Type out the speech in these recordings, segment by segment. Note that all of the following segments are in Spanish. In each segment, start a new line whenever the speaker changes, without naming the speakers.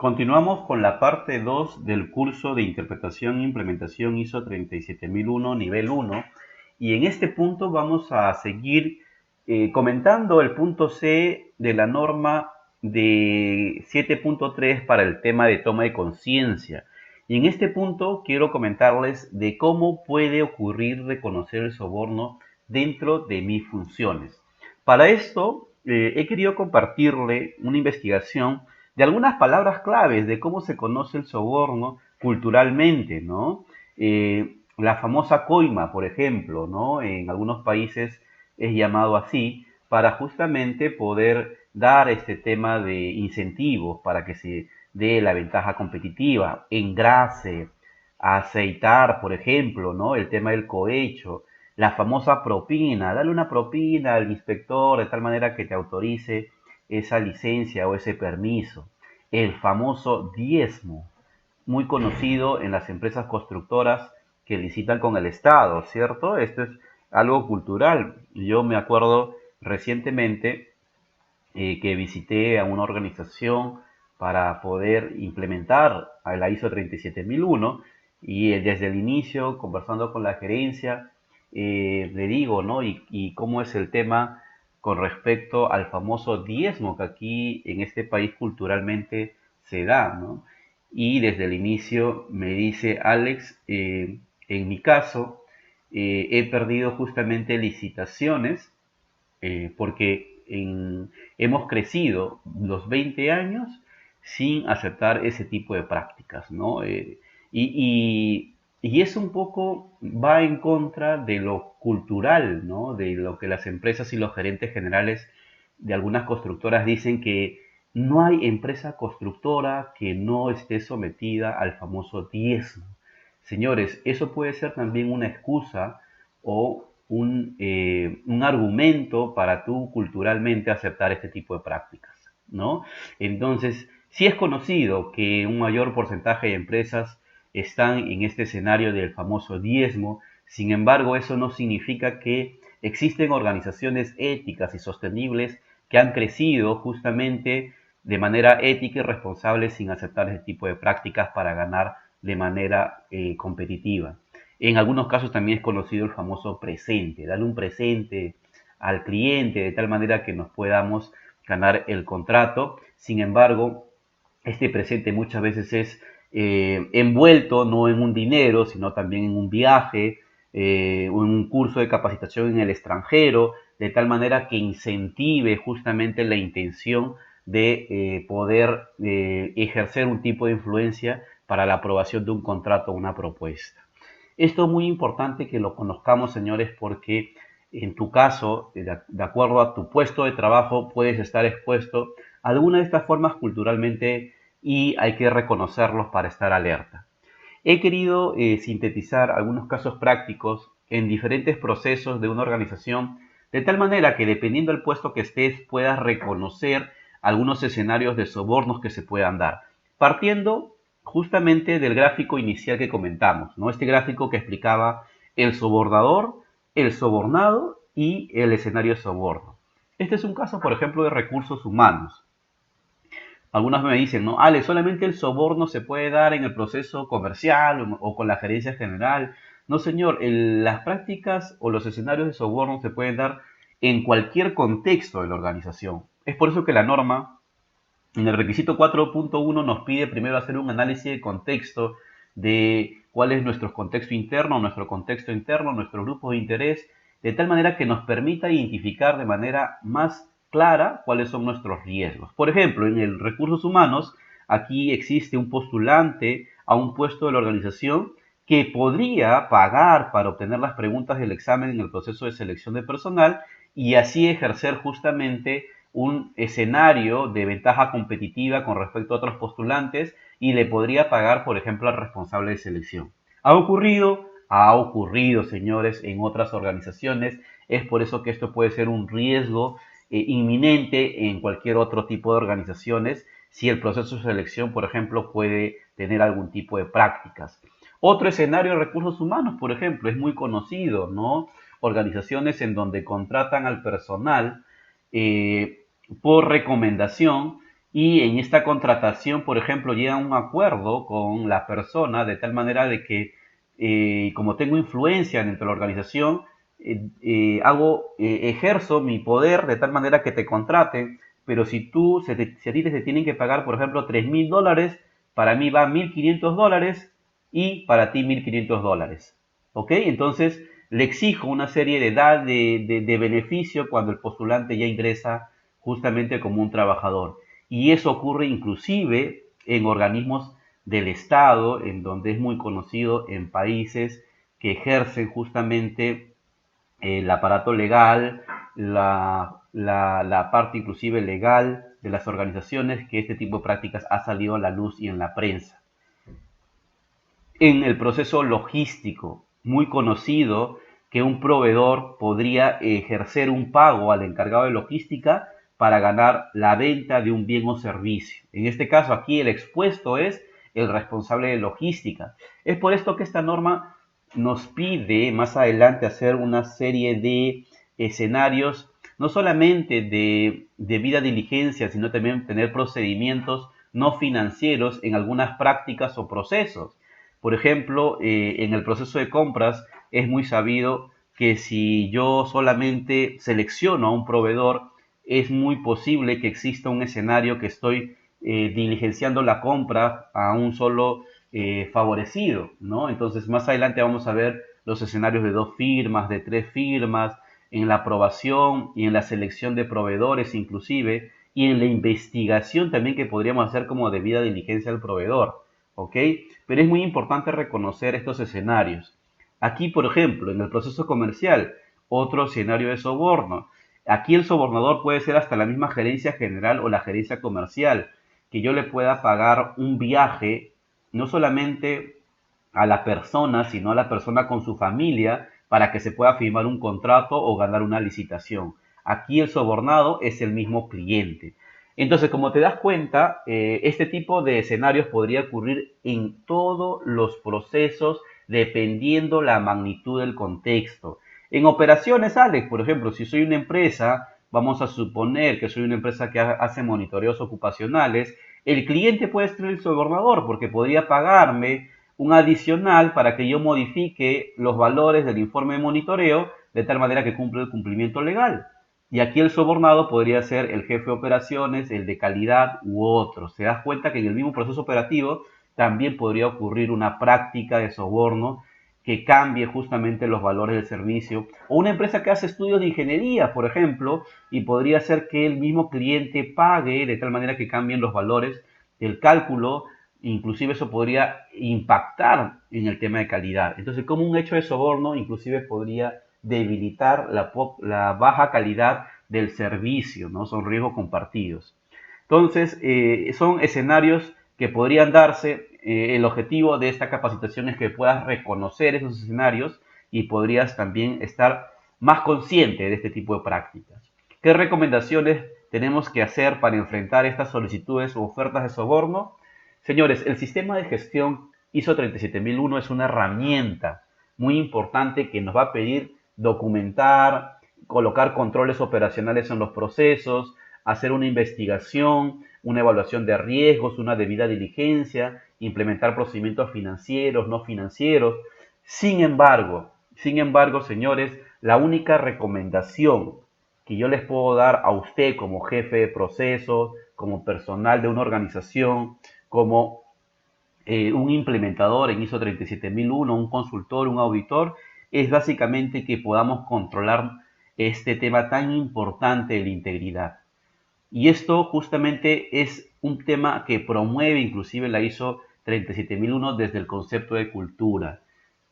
Continuamos con la parte 2 del curso de interpretación e implementación ISO 37001 nivel 1 y en este punto vamos a seguir comentando el punto C de la norma de 7.3 para el tema de toma de conciencia. Y en este punto quiero comentarles de cómo puede ocurrir reconocer el soborno dentro de mis funciones. Para esto he querido compartirle una investigación de algunas palabras claves de cómo se conoce el soborno culturalmente, ¿no? La famosa coima, por ejemplo, ¿no? En algunos países es llamado así para justamente poder dar este tema de incentivos para que se dé la ventaja competitiva, engrase, aceitar, por ejemplo, ¿no? El tema del cohecho, la famosa propina, darle una propina al inspector de tal manera que te autorice esa licencia o ese permiso. El famoso diezmo, muy conocido en las empresas constructoras que licitan con el Estado, ¿cierto? Esto es algo cultural. Yo me acuerdo recientemente que visité a una organización para poder implementar a la ISO 37001 y desde el inicio, conversando con la gerencia, le digo, ¿no? Y cómo es el tema con respecto al famoso diezmo que aquí en este país culturalmente se da, ¿no? Y desde el inicio me dice, Alex, en mi caso, he perdido justamente licitaciones porque hemos crecido los 20 años sin aceptar ese tipo de prácticas, ¿no? Y eso un poco va en contra de lo cultural, ¿no? De lo que las empresas y los gerentes generales de algunas constructoras dicen que no hay empresa constructora que no esté sometida al famoso diezmo. Señores, eso puede ser también una excusa o un argumento para tú culturalmente aceptar este tipo de prácticas, ¿no? Entonces, sí es conocido que un mayor porcentaje de empresas están en este escenario del famoso diezmo, sin embargo, eso no significa que existen organizaciones éticas y sostenibles que han crecido justamente de manera ética y responsable sin aceptar este tipo de prácticas para ganar de manera competitiva. En algunos casos también es conocido el famoso presente, darle un presente al cliente de tal manera que nos podamos ganar el contrato. Sin embargo, este presente muchas veces es envuelto no en un dinero, sino también en un viaje, un curso de capacitación en el extranjero, de tal manera que incentive justamente la intención de poder ejercer un tipo de influencia para la aprobación de un contrato o una propuesta. Esto es muy importante que lo conozcamos, señores, porque en tu caso, de acuerdo a tu puesto de trabajo, puedes estar expuesto a alguna de estas formas culturalmente y hay que reconocerlos para estar alerta. He querido sintetizar algunos casos prácticos en diferentes procesos de una organización, de tal manera que dependiendo del puesto que estés puedas reconocer algunos escenarios de sobornos que se puedan dar. Partiendo justamente del gráfico inicial que comentamos, ¿no? Este gráfico que explicaba el sobornador, el sobornado y el escenario de soborno. Este es un caso, por ejemplo, de recursos humanos. Algunos me dicen, no, Ale, solamente el soborno se puede dar en el proceso comercial o con la gerencia general. No, señor, las prácticas o los escenarios de soborno se pueden dar en cualquier contexto de la organización. Es por eso que la norma, en el requisito 4.1, nos pide primero hacer un análisis de contexto de cuál es nuestro contexto interno, nuestro contexto interno, nuestros grupos de interés, de tal manera que nos permita identificar de manera más clara cuáles son nuestros riesgos. Por ejemplo, en el recursos humanos, aquí existe un postulante a un puesto de la organización que podría pagar para obtener las preguntas del examen en el proceso de selección de personal y así ejercer justamente un escenario de ventaja competitiva con respecto a otros postulantes y le podría pagar, por ejemplo, al responsable de selección. ¿Ha ocurrido? Ha ocurrido, señores, en otras organizaciones. Es por eso que esto puede ser un riesgo inminente en cualquier otro tipo de organizaciones si el proceso de selección, por ejemplo, puede tener algún tipo de prácticas. Otro escenario de recursos humanos, por ejemplo, es muy conocido, ¿no? Organizaciones en donde contratan al personal por recomendación y en esta contratación, por ejemplo, llega a un acuerdo con la persona de tal manera de que, como tengo influencia dentro de la organización, ejerzo mi poder de tal manera que te contraten, pero si a ti te tienen que pagar, por ejemplo, $3.000, para mí va $1.500 y para ti $1.500. ¿Ok? Entonces, le exijo una serie de beneficio cuando el postulante ya ingresa justamente como un trabajador. Y eso ocurre inclusive en organismos del Estado, en donde es muy conocido en países que ejercen justamente el aparato legal, la parte inclusive legal de las organizaciones, que este tipo de prácticas ha salido a la luz y en la prensa. En el proceso logístico, muy conocido que un proveedor podría ejercer un pago al encargado de logística para ganar la venta de un bien o servicio. En este caso, aquí el expuesto es el responsable de logística. Es por esto que esta norma nos pide más adelante hacer una serie de escenarios, no solamente de debida diligencia, sino también tener procedimientos no financieros en algunas prácticas o procesos. Por ejemplo, en el proceso de compras es muy sabido que si yo solamente selecciono a un proveedor, es muy posible que exista un escenario que estoy diligenciando la compra a un solo favorecido, ¿no? Entonces, más adelante vamos a ver los escenarios de 2 firmas, de 3 firmas, en la aprobación y en la selección de proveedores inclusive, y en la investigación también que podríamos hacer como debida diligencia al proveedor. ¿Ok? Pero es muy importante reconocer estos escenarios. Aquí, por ejemplo, en el proceso comercial, otro escenario de soborno. Aquí el sobornador puede ser hasta la misma gerencia general o la gerencia comercial, que yo le pueda pagar un viaje, no solamente a la persona, sino a la persona con su familia, para que se pueda firmar un contrato o ganar una licitación. Aquí el sobornado es el mismo cliente. Entonces, como te das cuenta, este tipo de escenarios podría ocurrir en todos los procesos dependiendo la magnitud del contexto. En operaciones, Alex, por ejemplo, si soy una empresa, vamos a suponer que soy una empresa que hace monitoreos ocupacionales, el cliente puede ser el sobornador porque podría pagarme un adicional para que yo modifique los valores del informe de monitoreo de tal manera que cumpla el cumplimiento legal. Y aquí el sobornado podría ser el jefe de operaciones, el de calidad u otro. Se das cuenta que en el mismo proceso operativo también podría ocurrir una práctica de soborno que cambie justamente los valores del servicio. O una empresa que hace estudios de ingeniería, por ejemplo, y podría ser que el mismo cliente pague de tal manera que cambien los valores del cálculo. Inclusive eso podría impactar en el tema de calidad. Entonces, como un hecho de soborno, inclusive podría debilitar la baja calidad del servicio, ¿no? Son riesgos compartidos. Entonces, son escenarios que podrían darse. El objetivo de esta capacitación es que puedas reconocer esos escenarios y podrías también estar más consciente de este tipo de prácticas. ¿Qué recomendaciones tenemos que hacer para enfrentar estas solicitudes u ofertas de soborno? Señores, el sistema de gestión ISO 37001 es una herramienta muy importante que nos va a pedir documentar, colocar controles operacionales en los procesos, hacer una investigación, una evaluación de riesgos, una debida diligencia, implementar procedimientos financieros, no financieros. Sin embargo, señores, la única recomendación que yo les puedo dar a usted como jefe de procesos, como personal de una organización, como un implementador en ISO 37001, un consultor, un auditor, es básicamente que podamos controlar este tema tan importante de la integridad. Y esto justamente es un tema que promueve inclusive la ISO 37001 desde el concepto de cultura.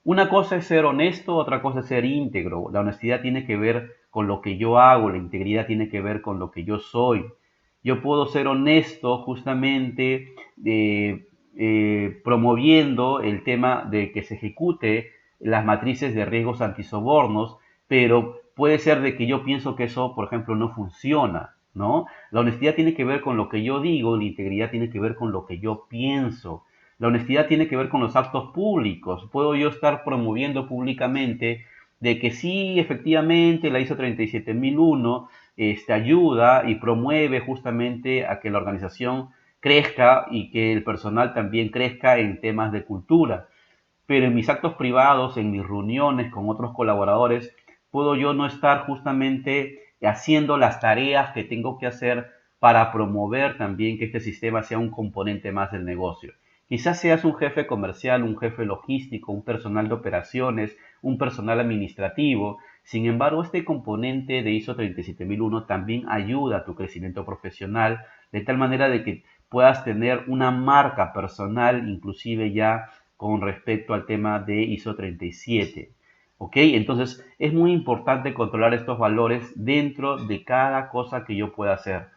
Una cosa es ser honesto, otra cosa es ser íntegro. La honestidad tiene que ver con lo que yo hago, la integridad tiene que ver con lo que yo soy. Yo puedo ser honesto justamente promoviendo el tema de que se ejecute las matrices de riesgos antisobornos, pero puede ser de que yo pienso que eso, por ejemplo, no funciona, ¿no? La honestidad tiene que ver con lo que yo digo, la integridad tiene que ver con lo que yo pienso. La honestidad tiene que ver con los actos públicos. Puedo yo estar promoviendo públicamente de que sí, efectivamente, la ISO 37001 ayuda y promueve justamente a que la organización crezca y que el personal también crezca en temas de cultura. Pero en mis actos privados, en mis reuniones con otros colaboradores, puedo yo no estar justamente haciendo las tareas que tengo que hacer para promover también que este sistema sea un componente más del negocio. Quizás seas un jefe comercial, un jefe logístico, un personal de operaciones, un personal administrativo. Sin embargo, este componente de ISO 37001 también ayuda a tu crecimiento profesional de tal manera de que puedas tener una marca personal, inclusive ya con respecto al tema de ISO 37. ¿Ok? Entonces es muy importante controlar estos valores dentro de cada cosa que yo pueda hacer.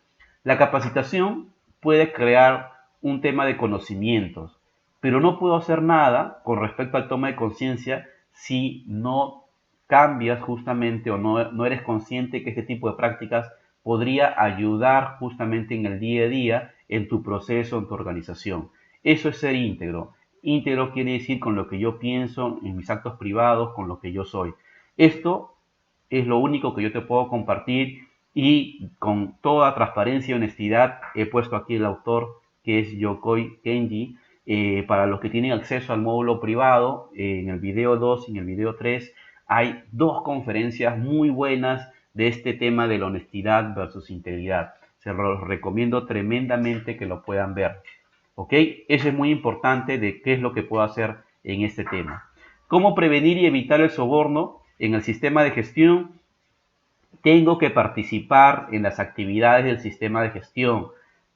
La capacitación puede crear un tema de conocimientos, pero no puedo hacer nada con respecto al toma de conciencia si no cambias justamente o no eres consciente que este tipo de prácticas podría ayudar justamente en el día a día en tu proceso, en tu organización. Eso es ser íntegro. Íntegro quiere decir con lo que yo pienso, en mis actos privados, con lo que yo soy. Esto es lo único que yo te puedo compartir y con toda transparencia y honestidad he puesto aquí el autor que es Yokoi Kenji. Para los que tienen acceso al módulo privado, en el video 2 y en el video 3 hay dos conferencias muy buenas de este tema de la honestidad versus integridad. Se los recomiendo tremendamente que lo puedan ver. ¿Ok? Eso es muy importante de qué es lo que puedo hacer en este tema. ¿Cómo prevenir y evitar el soborno en el sistema de gestión? Tengo que participar en las actividades del sistema de gestión.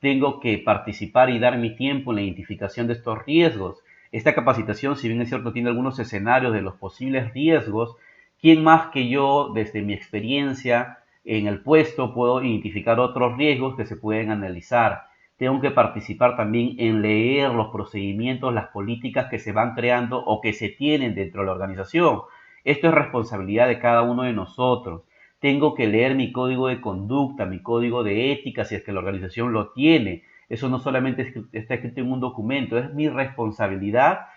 Tengo que participar y dar mi tiempo en la identificación de estos riesgos. Esta capacitación, si bien es cierto, tiene algunos escenarios de los posibles riesgos. ¿Quién más que yo, desde mi experiencia en el puesto, puedo identificar otros riesgos que se pueden analizar? Tengo que participar también en leer los procedimientos, las políticas que se van creando o que se tienen dentro de la organización. Esto es responsabilidad de cada uno de nosotros. Tengo que leer mi código de conducta, mi código de ética, si es que la organización lo tiene. Eso no solamente está escrito en un documento, es mi responsabilidad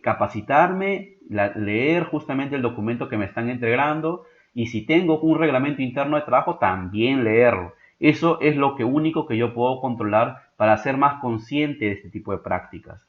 capacitarme, leer justamente el documento que me están entregando y si tengo un reglamento interno de trabajo, también leerlo. Eso es lo único que yo puedo controlar para ser más consciente de este tipo de prácticas.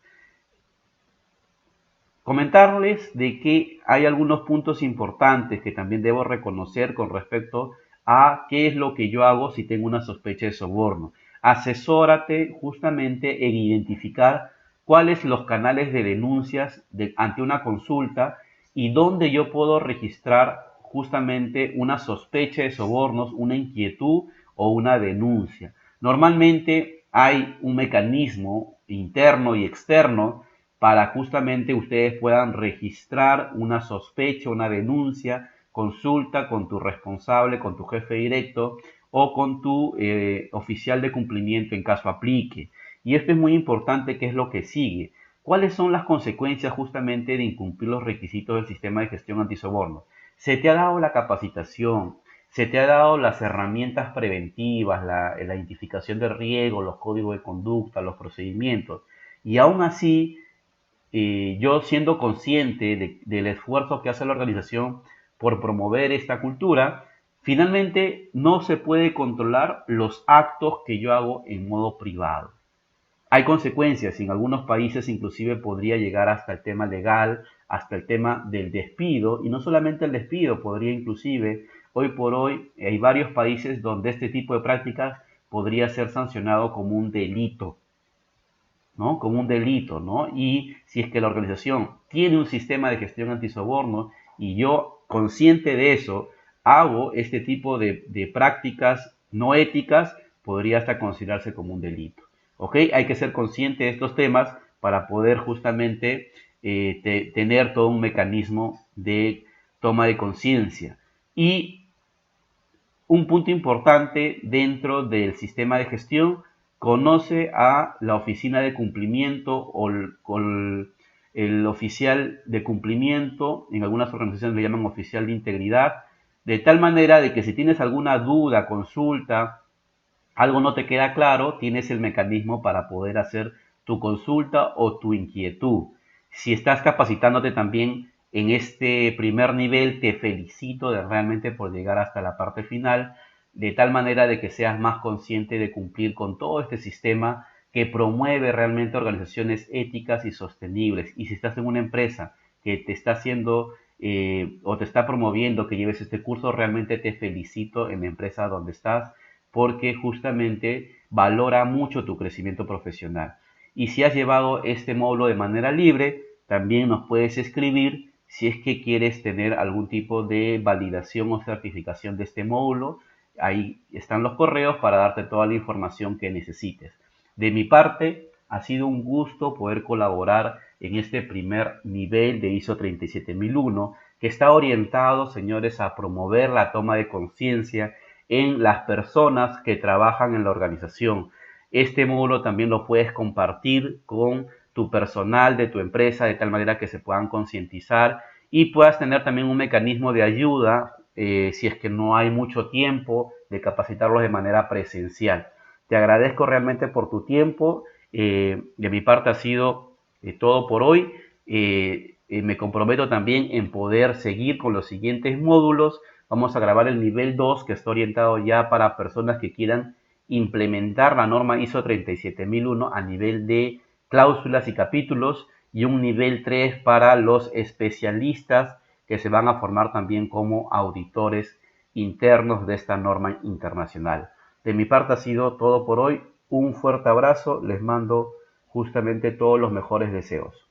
Comentarles de que hay algunos puntos importantes que también debo reconocer con respecto a qué es lo que yo hago si tengo una sospecha de soborno. Asesórate justamente en identificar cuáles los canales de denuncias ante una consulta y dónde yo puedo registrar justamente una sospecha de sobornos, una inquietud o una denuncia. Normalmente hay un mecanismo interno y externo para justamente ustedes puedan registrar una sospecha, una denuncia, consulta con tu responsable, con tu jefe directo o con tu oficial de cumplimiento en caso aplique. Y esto es muy importante, que es lo que sigue. ¿Cuáles son las consecuencias justamente de incumplir los requisitos del sistema de gestión antisoborno? Se te ha dado la capacitación, se te ha dado las herramientas preventivas, la identificación de riesgos, los códigos de conducta, los procedimientos, y aún así yo siendo consciente del esfuerzo que hace la organización por promover esta cultura, finalmente no se puede controlar los actos que yo hago en modo privado. Hay consecuencias, en algunos países inclusive podría llegar hasta el tema legal, hasta el tema del despido, y no solamente el despido, podría inclusive, hoy por hoy, hay varios países donde este tipo de prácticas podría ser sancionado como un delito. ¿No? Como un delito, ¿no? Y si es que la organización tiene un sistema de gestión antisoborno y yo, consciente de eso, hago este tipo de prácticas no éticas, podría hasta considerarse como un delito. ¿Ok? Hay que ser consciente de estos temas para poder justamente tener todo un mecanismo de toma de conciencia. Y un punto importante dentro del sistema de gestión: conoce a la oficina de cumplimiento o el oficial de cumplimiento, en algunas organizaciones le llaman oficial de integridad, de tal manera de que si tienes alguna duda, consulta, algo no te queda claro, tienes el mecanismo para poder hacer tu consulta o tu inquietud. Si estás capacitándote también en este primer nivel, te felicito realmente por llegar hasta la parte final. de tal manera de que seas más consciente de cumplir con todo este sistema que promueve realmente organizaciones éticas y sostenibles. Y si estás en una empresa que te está haciendo o te está promoviendo que lleves este curso, realmente te felicito en la empresa donde estás porque justamente valora mucho tu crecimiento profesional. Y si has llevado este módulo de manera libre, también nos puedes escribir si es que quieres tener algún tipo de validación o certificación de este módulo. Ahí están los correos para darte toda la información que necesites. De mi parte, ha sido un gusto poder colaborar en este primer nivel de ISO 37001, que está orientado, señores, a promover la toma de conciencia en las personas que trabajan en la organización. Este módulo también lo puedes compartir con tu personal de tu empresa de tal manera que se puedan concientizar y puedas tener también un mecanismo de ayuda si es que no hay mucho tiempo de capacitarlos de manera presencial. Te agradezco realmente por tu tiempo. De mi parte ha sido todo por hoy. Me comprometo también en poder seguir con los siguientes módulos. Vamos a grabar el nivel 2 que está orientado ya para personas que quieran implementar la norma ISO 37001 a nivel de cláusulas y capítulos y un nivel 3 para los especialistas que se van a formar también como auditores internos de esta norma internacional. De mi parte ha sido todo por hoy. Un fuerte abrazo. Les mando justamente todos los mejores deseos.